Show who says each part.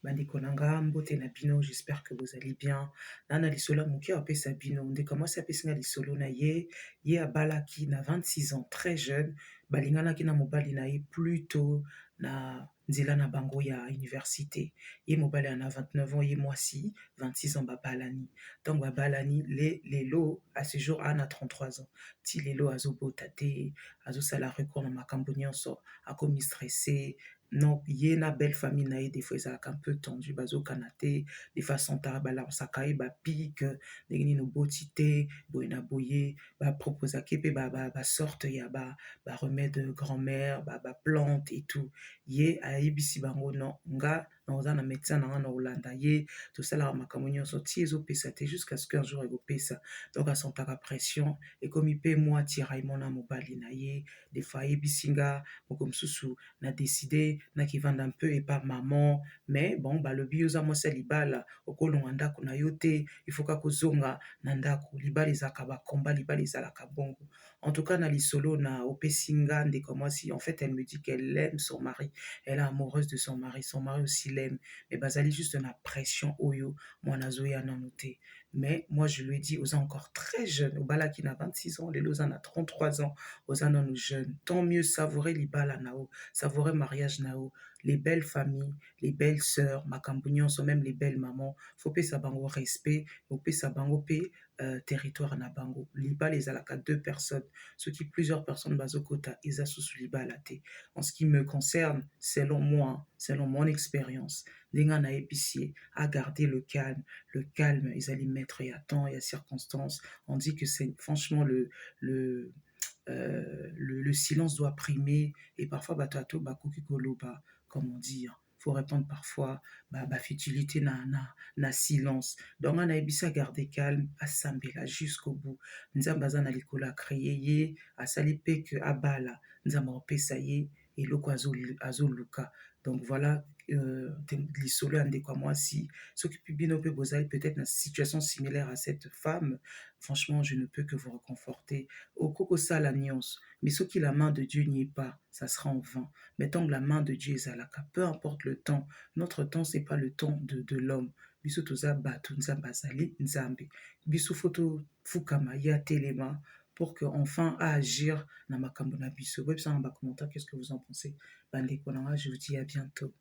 Speaker 1: Bandeko na nga, mbote na bino, j'espère que vous allez bien. Nana lisolo moke apesa bino, ndeko mwasi apesi nga lisolo na ye abalaki na 26 ans, très jeune, balinganaki na mobali na ye plutôt na nzela na bango ya université. Ye mobali ana 29 ans, ye mwasi 26 ans babalani. Donc babalani lelo à ce jour ana 33 ans. Ti lelo azobota te, azosala recours na makambo nyonso, akomi stressé. Non, ye na belle famille na ye des fois ezalaka un peu tendu bazokana te, des fois santara balansaka ye bapike ndenge nini oboti te boye na boye baproposaki mpe basorte ya baremède grand-mère baplante et tout. Ye ayebisi bango non nga naoza na médecin na nga na kolanda ye tosalaka makambo nyonso ti ezopesa te jusqu'à ce qu'un jour ekopesa. Donc asantaka pression ekomi mpe mwa tiraillement na mobali na ye. Des fois ayebisi nga moko mosusu na décidé nakivanda un peu epa maman, mais bon balobi oza mwasi ya libala okolonga ndako na yo te, il faut kaka kozonga na ndako. Libala ezalaka bakomba, libala ezalaka bongo. En tout cas na lisolo na opesi nga ndeko mwasi, en fait elle me dit qu'elle aime son mari, elle est amoureuse de son mari aussi l'aime, mais bazali juste na pression oyo mwana azoya nanu te. Mais moi je lui ai dit oza encore très jeune, obalaki na 26 ans, lelo oza na 33 ans, oza nanu jeune, tant mieux savourer libala nao, savourer mariage nao, les belles familles, les belles sœurs, makambo nyonso, même les belles mamans, faut pesa bango respect, faut pesa bango pe territoire na bango. Libala ezalaka deux personnes, ce qui plusieurs personnes bazokota eza susu libala te. En ce qui me concerne, selon moi, selon mon expérience, ndenga na épicier à garder le calme, ils allaient mettre il y a temps, il y a circonstances. On dit que c'est franchement le le silence doit primer et parfois batato bakoki koloba, comment dire, faut répondre parfois futilité na silence. Donc on a ebisa garder calme, asambela jusqu'au bout. Nzamba za na likolo a créé ye, asali pe que abala, nzamba opesa ye eloko azoluka. Donc voilà lisolo ya ndeko ya mwasi soki mpe bino mpe bozali peut-être na situation similaire à cette femme, franchement je ne peux que vous réconforter. Okokosala nyonso, mais soki la main de Dieu n'y est pas, ça sera en vain. Mais tant que la main de Dieu ezalaka, peu importe le temps, notre temps c'est pas le temps de l'homme. Biso toza bato nzambe azali nzambe. Biso foto fukama ya telema pour que enfin à agir na makambo na biso. Web ça en bas commentaire, qu'est-ce que vous en pensez? Bandeko nanga, je vous dis à bientôt.